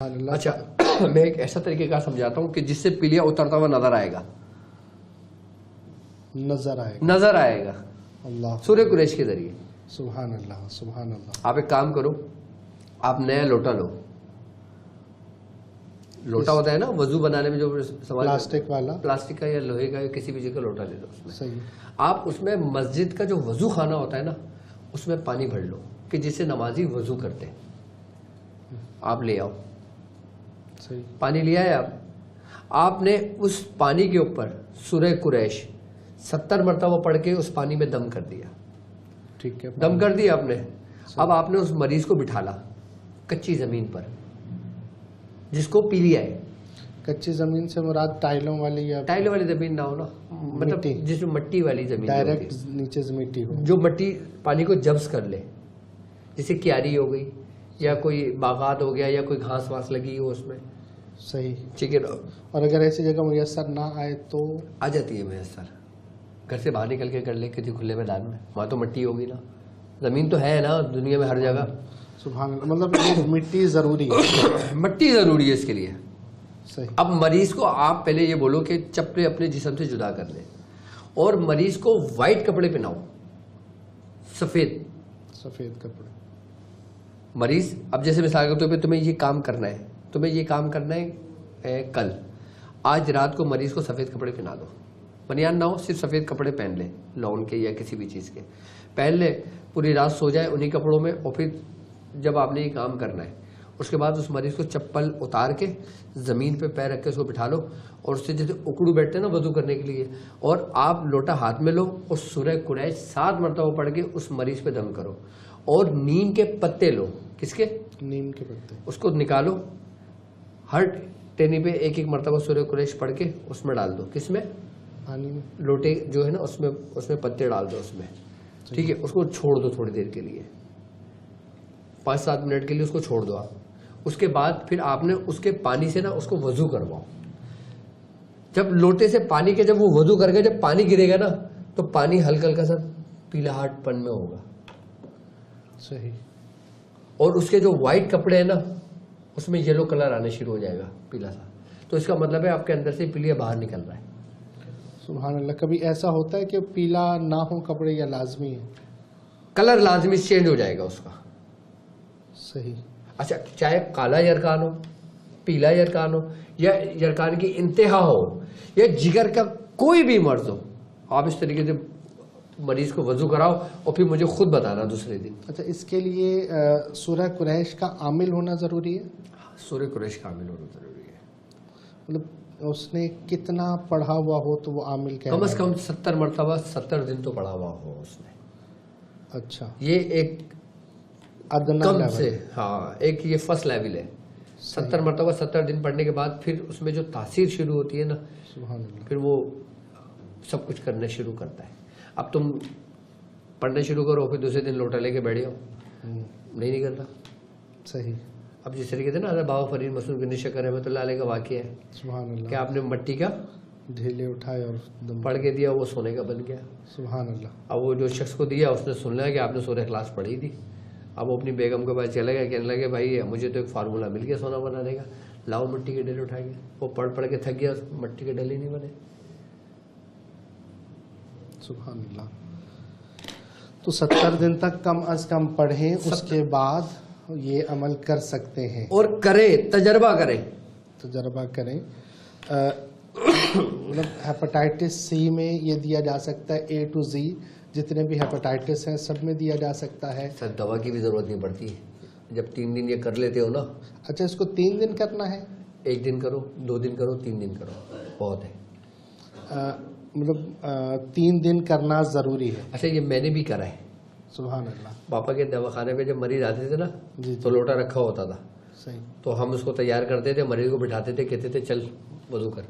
اچھا میں ایک ایسا طریقہ کار سمجھاتا ہوں کہ جس سے پیلیا اترتا ہوا نظر آئے گا اللہ سورہ قریش کے ذریعے. سبحان اللہ سبحان اللہ. آپ ایک کام کرو, آپ نیا لوٹا لو. لوٹا ہوتا ہے نا وضو بنانے میں جو پلاسٹک والا, پلاسٹک کا یا لوہے کا یا کسی بھی چیز کا لوٹا لے لو. اس میں صحیح آپ اس میں مسجد کا جو وضو خانہ ہوتا ہے نا اس میں پانی بھر لو کہ جس سے نمازی وضو کرتے ہیں. آپ لے آؤ, صحیح پانی لیا ہے آپ نے اس پانی کے اوپر سورہ قریش 70 مرتبہ پڑھ کے اس پانی میں دم کر دیا. ٹھیک ہے, دم کر دیا آپ نے. اب آپ نے اس مریض کو بٹھالا کچی زمین پر جس کو پیلیا ہے. کچی زمین سے مراد ٹائلوں والی یا ٹائل والی زمین نہ ہو نا, مطلب جس میں مٹی والی زمین ڈائریکٹ نیچے سے مٹی ہو, جو مٹی پانی کو جبس کر لے, جیسے کیاری ہو گئی یا کوئی باغات ہو گیا یا کوئی گھاس واس لگی ہو اس میں. صحیح ٹھیک ہے. اور اگر ایسی جگہ میسر نہ آئے تو آ جاتی ہے میسر, گھر سے باہر نکل کے کر لے کسی کھلے میدان میں, وہاں تو مٹی ہوگی نا, زمین تو ہے نا دنیا میں ہر جگہ. سبحان اللہ, مطلب مٹی ضروری ہے. مٹی ضروری ہے اس کے لیے. صحیح. اب مریض کو آپ پہلے یہ بولو کہ چپلے اپنے جسم سے جدا کر لیں اور مریض کو وائٹ کپڑے پہناؤ, سفید کپڑے. مریض اب جیسے مثال کے طور پہ تمہیں یہ کام کرنا ہے, تمہیں یہ کام کرنا ہے کل, آج رات کو مریض کو سفید کپڑے پہنا دو. بنیان نہ ہو, صرف سفید کپڑے پہن لے, لون کے یا کسی بھی چیز کے پہن لے, پوری رات سو جائے انہی کپڑوں میں. اور پھر جب آپ نے یہ کام کرنا ہے اس کے بعد اس مریض کو چپل اتار کے زمین پہ پیر رکھ کے اس کو بٹھا لو اور اس سے جیسے اکڑو بیٹھتے ہیں نا وضو کرنے کے لیے, اور آپ لوٹا ہاتھ میں لو اور سورہ قریش 7 مرتبہ پڑھ کے اس مریض پہ دم کرو. اور نیم کے پتے لو. کس کے؟ نیم کے پتے. اس کو نکالو, ہر ٹینی پہ ایک مرتبہ سورہ قریش پڑھ کے اس میں ڈال دو. کس میں؟ پانی میں. لوٹے جو ہے نا اس میں پتے ڈال دو اس میں. ٹھیک ہے, اس کو چھوڑ دو تھوڑی دیر کے لیے, 5-7 منٹ کے لیے اس کو چھوڑ دو آپ. اس کے بعد پھر آپ نے اس کے پانی سے نا اس کو وضو کرواؤ. جب لوٹے سے پانی کے جب وہ وضو کر کے جب پانی گرے گا نا تو پانی ہلکا ہلکا سا پیلاہٹ پن میں ہوگا. صحیح. اور اس کے جو وائٹ کپڑے ہیں نا اس میں یلو کلر آنے شروع ہو جائے گا, پیلا سا. تو اس کا مطلب ہے آپ کے اندر سے پیلیا باہر نکل رہا ہے. سبحان اللہ. کبھی ایسا ہوتا ہے کہ پیلا نہ ہو کپڑے یا لازمی ہے؟ کلر لازمی چینج ہو جائے گا اس کا. صحیح. اچھا, چاہے کالا یرکان ہو, پیلا یرکان ہو, یا یرکان کی انتہا ہو, یا جگر کا کوئی بھی مرض ہو, آپ اس طریقے سے مریض کو وضو کراؤ اور پھر مجھے خود بتانا دوسرے دن. اچھا, اس کے لیے سورہ قریش کا عامل ہونا ضروری ہے؟ سورہ قریش کا عامل ہونا ضروری ہے. مطلب اس نے کتنا پڑھا ہوا ہو تو وہ عامل کہلاتا ہے؟ کم از کم 70 مرتبہ 70 دن تو پڑھا ہوا ہو اس نے. اچھا, یہ ایک ادنا کم لیول. سے, ہاں, ایک یہ فرسٹ لیول ہے. 70 مرتبہ 70 دن پڑھنے کے بعد پھر اس میں جو تاثیر شروع ہوتی ہے نا, سبحان اللہ, پھر وہ سب کچھ کرنا شروع کرتا ہے. اب تم پڑھنا شروع کرو پھر دوسرے دن لوٹا لے کے بیٹھ جاؤ, نہیں نکلتا. صحیح. اب جس طریقے سے نا بابا فرید مسعود بن شکر رحمۃ اللہ علیہ کا واقعہ ہے سبحان اللہ, کہ آپ نے مٹی کا ڈھیلے اٹھائے اور دم پڑھ کے دیا, وہ سونے کا بن گیا. سبحان اللہ. اب وہ جو شخص کو دیا اس نے سن لیا کہ آپ نے سورہ اخلاص پڑھی تھی. اب وہ اپنی بیگم کے پاس چلا گیا, کہنے لگے بھائی مجھے تو ایک فارمولہ مل گیا سونا بنانے کا, لاؤ مٹی کے ڈلے اٹھا کے. وہ پڑھ کے تھک گیا, مٹی کے ڈلے نہیں بنے. سبحان اللہ. تو 70 دن تک کم از کم پڑھیں, اس کے بعد یہ عمل کر سکتے ہیں. اور کریں, تجربہ کریں. مطلب ہیپاٹائٹس سی میں یہ دیا جا سکتا ہے, A to Z جتنے بھی ہیپاٹائٹس ہیں سب میں دیا جا سکتا ہے. سر دوا کی بھی ضرورت نہیں پڑتی جب 3 دن یہ کر لیتے ہو نا. اچھا, اس کو 3 دن کرنا ہے؟ 1 دن کرو, 2 دن کرو, 3 دن کرو, بہت ہے. مطلب 3 دن کرنا ضروری ہے. اچھا, یہ میں نے بھی کرا ہے. سبحان اللہ. پاپا کے دواخانے پہ جب مریض آتے تھے نا جی تو لوٹا رکھا ہوتا تھا. صحیح. تو ہم اس کو تیار کرتے تھے, مریض کو بٹھاتے تھے, کہتے تھے چل وضو کر.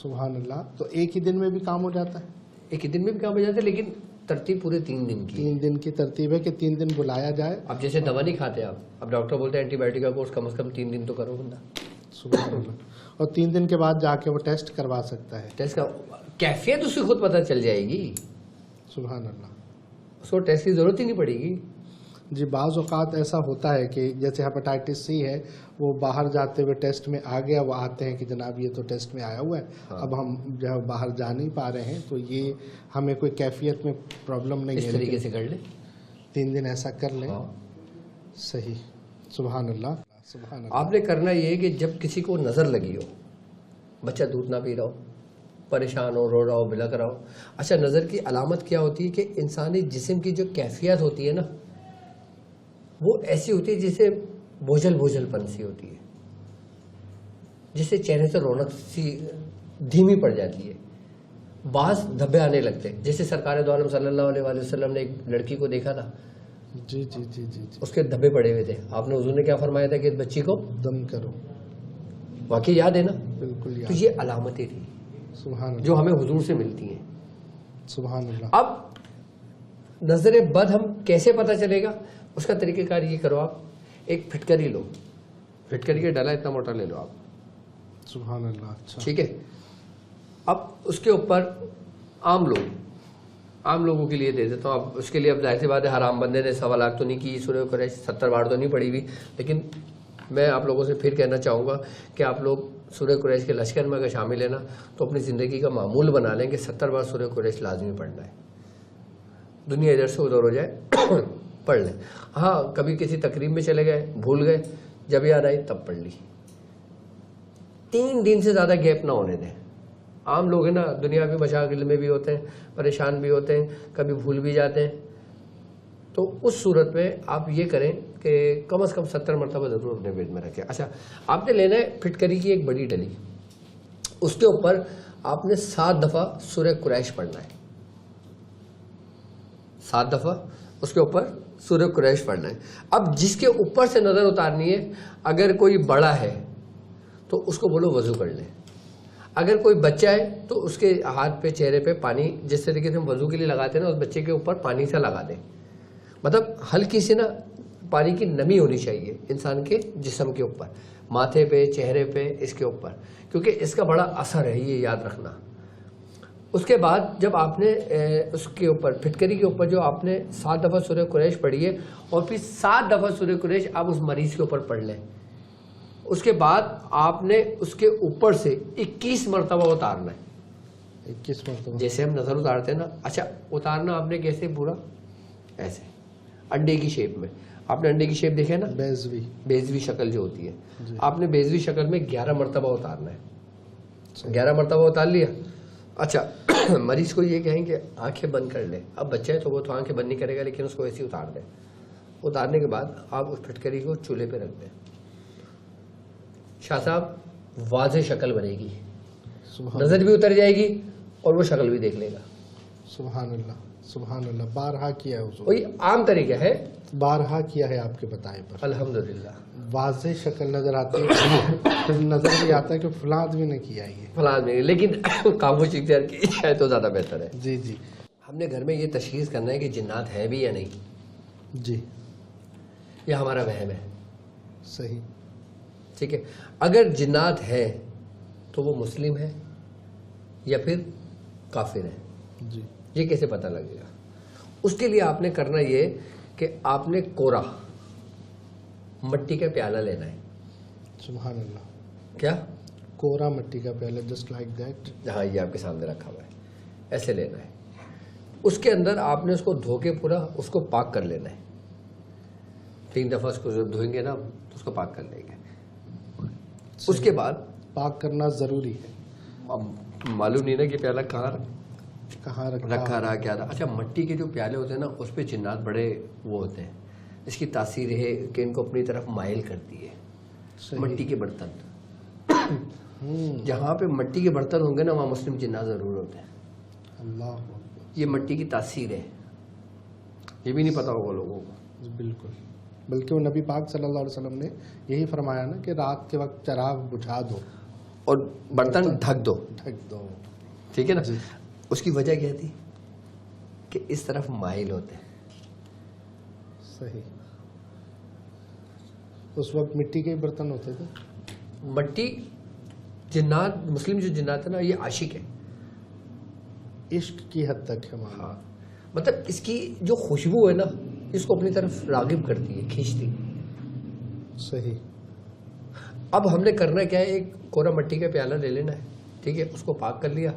سبحان اللہ. تو ایک ہی دن میں بھی کام ہو جاتا ہے؟ ایک ہی دن میں بھی کام ہو جاتا ہے, لیکن ترتیب پورے 3 دن کی. 3 دن کی ترتیب ہے کہ 3 دن بلایا جائے. اب جیسے دوا نہیں کھاتے آپ, اب ڈاکٹر بولتے ہیں اینٹی بایوٹک کا کورس کم از کم 3 دن تو کرو بندہ. سبحان اللہ. اور 3 دن کے بعد جا کے وہ ٹیسٹ کروا سکتا ہے. ٹیسٹ کا کیفیت اس کی خود پتہ چل جائے گی. سبحان اللہ. اس کو ٹیسٹ کی ضرورت ہی نہیں پڑے گی. جی بعض اوقات ایسا ہوتا ہے کہ جیسے ہیپاٹائٹس سی ہے، وہ باہر جاتے ہوئے ٹیسٹ میں آ گیا، وہ آتے ہیں کہ جناب یہ تو ٹیسٹ میں آیا ہوا ہے، اب ہم جو ہے باہر جا نہیں پا رہے ہیں، تو یہ ہمیں کوئی کیفیت میں پرابلم نہیں ہے، اس طریقے سے کر لیں 3 دن ایسا کر لیں. صحیح. سبحان اللہ. سبحان اللہ. آپ نے کرنا یہ ہے کہ جب کسی کو نظر لگی ہو، بچہ دودھ نہ پی رہا ہو، پریشان ہو، رو رہا ہو، بلک رہا ہو. اچھا، نظر کی علامت کیا ہوتی ہے کہ انسانی جسم کی جو کیفیت ہوتی ہے نا، وہ ایسی ہوتی ہے جسے بوجھل پن سی ہوتی ہے، جس سے چہرے سے رونق سی دھیمی پڑ جاتی ہے. بعض دھبے آنے لگتے ہیں، جیسے سرکار دو عالم صلی اللہ علیہ وآلہ وسلم نے ایک لڑکی کو دیکھا تھا، جی جی جی جی جی اس کے دھبے پڑے ہوئے تھے. آپ نے حضور نے کیا فرمایا تھا کہ اس بچی کو دم کرو. واقعی یاد ہے نا؟ بالکل تو یاد. یہ علامتیں تھیں سبحان اللہ. جو ہمیں حضور سے ملتی ہیں. سبحان اللہ. اب نظر بد ہم کیسے پتہ چلے گا؟ اس کا طریقہ کار یہ کرو، آپ ایک پھٹکری لو، پھٹکری کا ڈلا اتنا موٹا لے لو آپ. سبحان اللہ. اچھا. ٹھیک ہے. اب اس کے اوپر عام لوگوں کے لیے دے دیتا ہوں. اب اس کے لیے اب ظاہر سی بات ہے ہر عام بندے نے 1.25 لاکھ تو نہیں کی سورہ قریش، 70 بار تو نہیں پڑھی ہوئی، لیکن میں آپ لوگوں سے پھر کہنا چاہوں گا کہ آپ لوگ سورہ قریش کے لشکر میں اگر شامل ہیں نا، تو اپنی زندگی کا معمول بنا لیں کہ 70 بار سورہ قریش لازمی پڑھنا ہے. دنیا ادھر سے ادھر ہو جائے پڑھ لیں. ہاں کبھی کسی تقریب میں چلے گئے، بھول گئے، جب یاد آئی تب پڑھ لی. 3 دن سے زیادہ گیپ نہ ہونے دیں. عام لوگ ہیں نا، دنیاوی مشاغل میں بھی ہوتے ہیں، پریشان بھی ہوتے ہیں، کبھی بھول بھی جاتے ہیں. تو اس صورت میں آپ یہ کریں کہ کم از کم 70 مرتبہ ضرور اپنے پیٹ میں رکھیں. اچھا، آپ نے لینا ہے پھٹکری کی ایک بڑی ڈلی، اس کے اوپر آپ نے 7 دفعہ سورہ قریش پڑھنا ہے. 7 دفعہ اس کے اوپر سورہ قریش پڑھنا ہے. اب جس کے اوپر سے نظر اتارنی ہے، اگر کوئی بڑا ہے تو اس کو بولو وضو کر لیں. اگر کوئی بچہ ہے تو اس کے ہاتھ پہ، چہرے پہ پانی جس طریقے سے ہم وضو کے لیے لگاتے ہیں نا، اس بچے کے اوپر پانی سے لگا دیں. مطلب ہلکی سی نا پانی کی نمی ہونی چاہیے انسان کے جسم کے اوپر، ماتھے پہ، چہرے پہ، اس کے اوپر، کیونکہ اس کا بڑا اثر ہے، یہ یاد رکھنا. اس کے بعد جب آپ نے اس کے اوپر، پھٹکری کے اوپر جو آپ نے 7 دفعہ سورہ قریش پڑھی ہے، اور پھر 7 دفعہ سورہ قریش آپ اس مریض کے اوپر پڑھ لیں. اس کے بعد آپ نے اس کے اوپر سے 21 مرتبہ اتارنا ہے. 21 مرتبہ جیسے ہم نظر اتارتے ہیں نا. اچھا، اتارنا آپ نے کیسے؟ پورا ایسے انڈے کی شیپ میں. آپ نے انڈے کی شیپ دیکھے نا، بیزوی شکل جو ہوتی ہے، آپ نے بیزوی شکل میں 11 مرتبہ اتارنا ہے. 11 مرتبہ اتار لیا. اچھا، مریض کو یہ کہیں کہ آنکھیں بند کر لے. اب بچہ ہے تو وہ تو آنکھیں بند نہیں کرے گا، لیکن اس کو ایسے اتار دیں. اتارنے کے بعد آپ اس پھٹکری کو چولہے پہ رکھ دیں. شاہ صاحب واضح شکل بنے گی، نظر بھی اتر جائے گی اور وہ شکل بھی دیکھ لے گا. سبحان اللہ. سبحان اللہ. بارہا کیا ہے حضور، وہی عام طریقہ ہے، بارہا کیا ہے آپ کے بتائے پر. الحمدللہ واضح شکل نظر آتی ہے، پھر نظر بھی آتا ہے کہ فلاں آدمی نے کیا یہ. فلاں نہیں، لیکن خاموش اختیار کی جائے تو زیادہ بہتر ہے. جی جی. ہم نے گھر میں یہ تشخیص کرنا ہے کہ جنات ہیں بھی یا نہیں. جی یہ ہمارا وہم ہے. صحیح. ٹھیک ہے. اگر جنات ہے تو وہ مسلم ہے یا پھر کافر ہے. جی. یہ کیسے پتہ لگے گا؟ اس کے لیے آپ نے کرنا یہ کہ آپ نے کورا مٹی کا پیالہ لینا ہے. سبحان اللہ. کیا؟ کورا مٹی کا پیالہ، جسٹ لائک دیٹ. ہاں، یہ آپ کے سامنے رکھا ہوا ہے، ایسے لینا ہے. اس کے اندر آپ نے اس کو دھو کے پورا اس کو پاک کر لینا ہے. 3 دفعہ اس کو جب دھوئیں گے نا تو اس کو پاک کر لیں گے. اس کے بعد پاک کرنا ضروری ہے. اب معلوم نہیں نا کہ پیالہ کہاں رکھا رہا کیا تھا. اچھا، مٹی کے جو پیالے ہوتے ہیں نا، اس پہ جنات بڑے وہ ہوتے ہیں. اس کی تاثیر ہے کہ ان کو اپنی طرف مائل کرتی ہے. مٹی کے برتن، جہاں پہ مٹی کے برتن ہوں گے نا، وہاں مسلم جنات ضرور ہوتے ہیں. اللہ. یہ مٹی کی تاثیر ہے، یہ بھی نہیں پتا ہوگا لوگوں کو. بالکل. بلکہ وہ نبی پاک صلی اللہ علیہ وسلم نے یہی فرمایا نا کہ رات کے وقت چراغ بجھا دو اور برتن ڈھک دو. ٹھیک ہے نا. اس کی وجہ کیا تھی کہ اس طرف مائل ہوتے ہیں. صحیح. اس وقت مٹی کے برتن ہوتے تھے. مٹی جنات، مسلم جو جنات ہے نا، یہ عاشق ہے، عشق کی حد تک ہے. ہاں، مطلب اس کی جو خوشبو ہے نا، اس کو اپنی طرف راغب کرتی ہے, کھینچتی. صحیح. اب ہم نے کرنا کیا ہے, ایک کورا مٹی کا پیالہ لے لینا ہے, ٹھیک ہے, اس کو پاک کر لیا,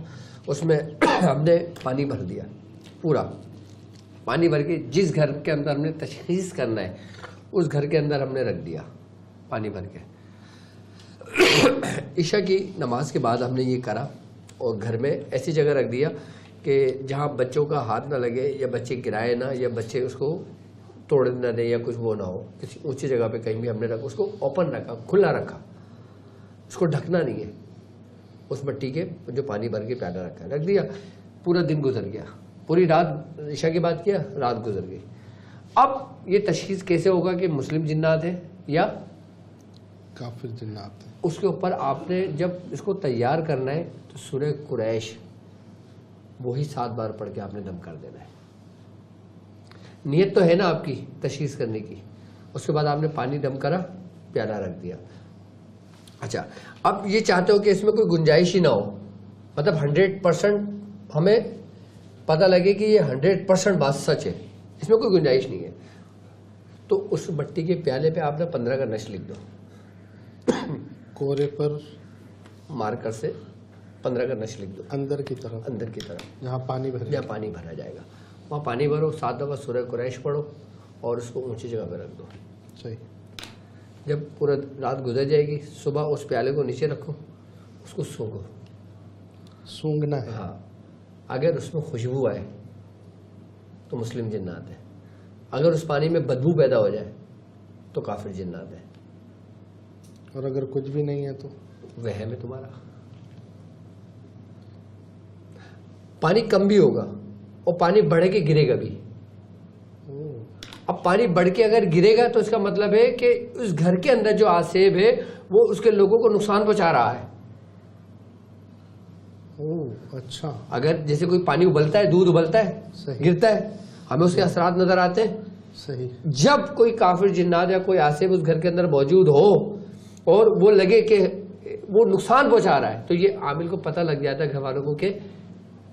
اس میں ہم نے پانی بھر دیا, پورا پانی بھر کے جس گھر کے اندر ہم نے تشخیص کرنا ہے اس گھر کے اندر ہم نے رکھ دیا پانی بھر کے. عشاء کی نماز کے بعد ہم نے یہ کرا اور گھر میں ایسی جگہ رکھ دیا کہ جہاں بچوں کا ہاتھ نہ لگے یا بچے گرائے نہ یا بچے اس کو توڑ نہ دیں یا کچھ وہ نہ ہو, کسی اونچی جگہ پہ کہیں بھی ہم نے رکھا, اس کو اوپن رکھا, کھلا رکھا, اس کو ڈھکنا نہیں ہے. اس مٹی کے جو پانی بھر کے پیالہ رکھا رکھ دیا, پورا دن گزر گیا, پوری رات عشاء کی بات کیا, رات گزر گئی. اب یہ تشخیص کیسے ہوگا کہ مسلم جنات ہیں یا کافر جنات ہیں؟ اس کے اوپر آپ نے جب اس کو تیار کرنا ہے تو سورہ قریش وہی 7 بار پڑھ کے آپ نے دم کر دینا ہے. نیت تو ہے نا آپ کی تشخیص کرنے کی. اس کے بعد آپ نے پانی دم کرا, پیالہ رکھ دیا. اچھا, اب یہ چاہتے ہو کہ اس میں کوئی گنجائش ہی نہ ہو, مطلب 100% ہمیں پتہ لگے کہ یہ 100% بات سچ ہے, اس میں کوئی گنجائش نہیں ہے, تو اس مٹی کے پیالے پہ آپ نے 15 کا نش لکھ دو, کورے پر مارکر سے 15 کا نش لکھ دو, اندر کی طرف, اندر کی طرف جہاں پانی بھرے, جہاں پانی بھرا جائے گا وہاں پانی بھرو, 7 دفعہ سورہ قریش پڑھو اور اس کو اونچی جگہ پہ رکھ دو. صحیح. جب پورا رات گزر جائے گی, صبح اس پیالے کو نیچے رکھو, اس کو سونگو. سونگنا ہے. ہاں, اگر اس میں خوشبو آئے تو مسلم جنات ہے, اگر اس پانی میں بدبو پیدا ہو جائے تو کافر جنات ہے, اور اگر کچھ بھی نہیں ہے تو وہم ہے تمہارا. پانی کم بھی ہوگا اور پانی بڑھ کے گرے گا بھی. اب پانی بڑھ کے اگر گرے گا تو اس کا مطلب ہے کہ اس گھر کے اندر جو آسیب ہے وہ اس کے لوگوں کو نقصان پہنچا رہا ہے. اچھا. اگر جیسے کوئی پانی ابلتا ہے, دودھ ابلتا ہے, صحیح. گرتا ہے, ہمیں اس کے اثرات نظر آتے ہیں. صحیح. جب کوئی کافر جنات یا کوئی آسیب اس گھر کے اندر موجود ہو اور وہ لگے کہ وہ نقصان پہنچا رہا ہے تو یہ عامل کو پتہ لگ جاتا ہے گھر والوں کو کہ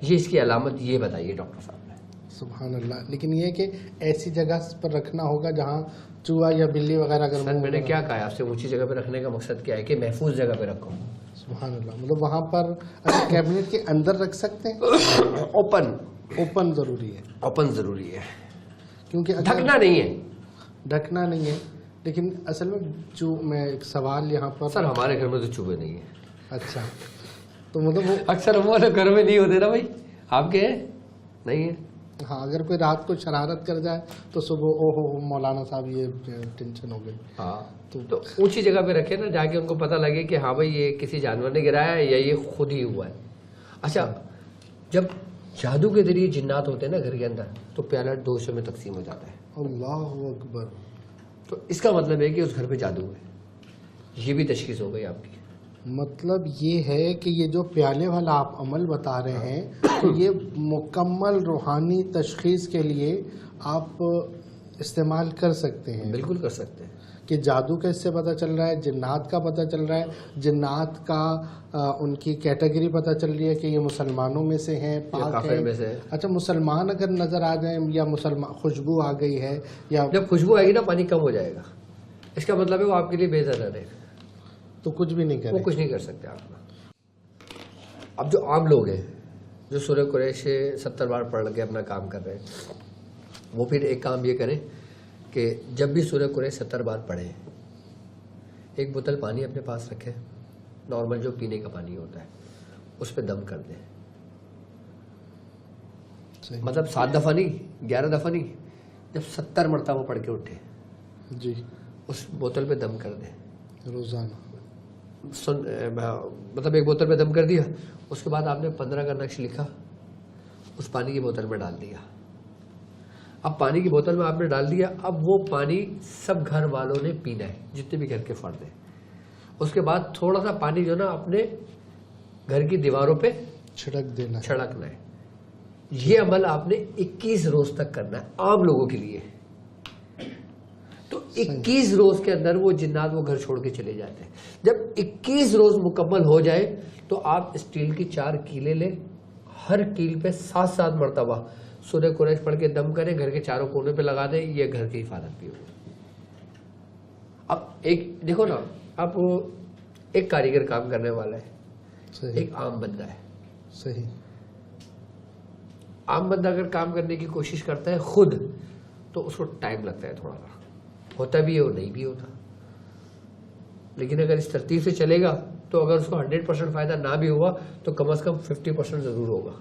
یہ اس کی علامت, یہ بتائیے ڈاکٹر صاحب نے. سبحان اللہ. لیکن یہ کہ ایسی جگہ پر رکھنا ہوگا جہاں چوہا یا بلی وغیرہ اگر سر میں نے کیا کہا آپ سے, اونچی جگہ پہ رکھنے کا مقصد کیا ہے کہ محفوظ جگہ پہ رکھو. سبحان اللہ. مطلب وہاں پر اگر کیبنٹ کے اندر رکھ سکتے ہیں؟ اوپن ضروری ہے. اوپن ضروری ہے, کیونکہ ڈھکنا نہیں ہے. ڈھکنا نہیں ہے. لیکن اصل میں ایک سوال یہاں پر, سر ہمارے گھر میں تو چوہے نہیں ہیں. اچھا, تو مطلب وہ اکثر ہمارے گھر میں نہیں ہوتے نا بھائی, آپ کے نہیں ہے. ہاں, اگر کوئی رات کو شرارت کر جائے تو صبح او ہو مولانا صاحب یہ ٹینشن ہو گئی. ہاں, تو اونچی جگہ پہ رکھے نا, جا کے ان کو پتہ لگے کہ ہاں بھائی یہ کسی جانور نے گرایا ہے یا یہ خود ہی ہوا ہے. اچھا, جب جادو کے ذریعے جنات ہوتے ہیں نا گھر کے اندر تو پیالہ 2 حصوں میں تقسیم ہو جاتا ہے. اللہ اکبر. تو اس کا مطلب ہے کہ اس گھر پہ جادو ہے. یہ بھی تشخیص ہو گئی آپ کی. مطلب یہ ہے کہ یہ جو پیالے والا آپ عمل بتا رہے ہیں تو یہ مکمل روحانی تشخیص کے لیے آپ استعمال کر سکتے ہیں. بالکل کر سکتے ہیں. کہ جادو کا اس سے پتہ چل رہا ہے, جنات کا پتہ چل رہا ہے, جنات کا ان کی کیٹیگری پتہ چل رہی ہے کہ یہ مسلمانوں میں سے ہیں, پاک ہیں. اچھا, مسلمان اگر نظر آ جائیں یا مسلمان خوشبو آ گئی ہے یا جب خوشبو آئے گی نا پانی کم ہو جائے گا, اس کا مطلب ہے وہ آپ کے لیے بے ضرر ہے, تو کچھ بھی نہیں کریں. وہ کچھ نہیں کر سکتے آپ. اب جو عام لوگ ہیں جو سورہ قریش 70 بار پڑھ کے اپنا کام کر رہے ہیں, وہ پھر ایک کام یہ کریں کہ جب بھی سورہ قریش 70 بار پڑھیں, ایک بوتل پانی اپنے پاس رکھیں, نارمل جو پینے کا پانی ہوتا ہے, اس پہ دم کر دیں. مطلب 7 دفعہ نہیں, 11 دفعہ نہیں, جب 70 مرتبہ پڑھ کے اٹھے جی اس بوتل پہ دم کر دیں روزانہ. مطلب ایک بوتل پہ دم کر دیا, اس کے بعد آپ نے 15 کا نقش لکھا, اس پانی کی بوتل میں ڈال دیا. اب پانی کی بوتل میں آپ نے ڈال دیا, اب وہ پانی سب گھر والوں نے پینا ہے, جتنے بھی گھر کے فرد ہیں. اس کے بعد تھوڑا سا پانی جو نا اپنے گھر کی دیواروں پہ چھڑکنا ہے. یہ عمل آپ نے 21 روز تک کرنا ہے عام لوگوں کے لیے. تو 21 روز کے اندر وہ جنات وہ گھر چھوڑ کے چلے جاتے ہیں. جب 21 روز مکمل ہو جائے تو آپ اسٹیل کی 4 کیلیں لیں, ہر کیل پہ 7 مرتبہ سورہ قریش پڑھ کے دم کریں, گھر کے چاروں کونے پہ لگا دیں, یہ گھر کی حفاظت بھی ہوگی. اب ایک دیکھو نا, اب ایک کاریگر کام کرنے والا ہے, صحیح, ایک عام بندہ ہے. صحیح. عام بندہ اگر کام کرنے کی کوشش کرتا ہے خود, تو اس کو ٹائم لگتا ہے تھوڑا سا, ہوتا بھی ہے اور نہیں بھی ہوتا. لیکن اگر اس ترتیب سے چلے گا تو اگر اس کو 100% فائدہ نہ بھی ہوا تو کم از کم 50% ضرور ہوگا.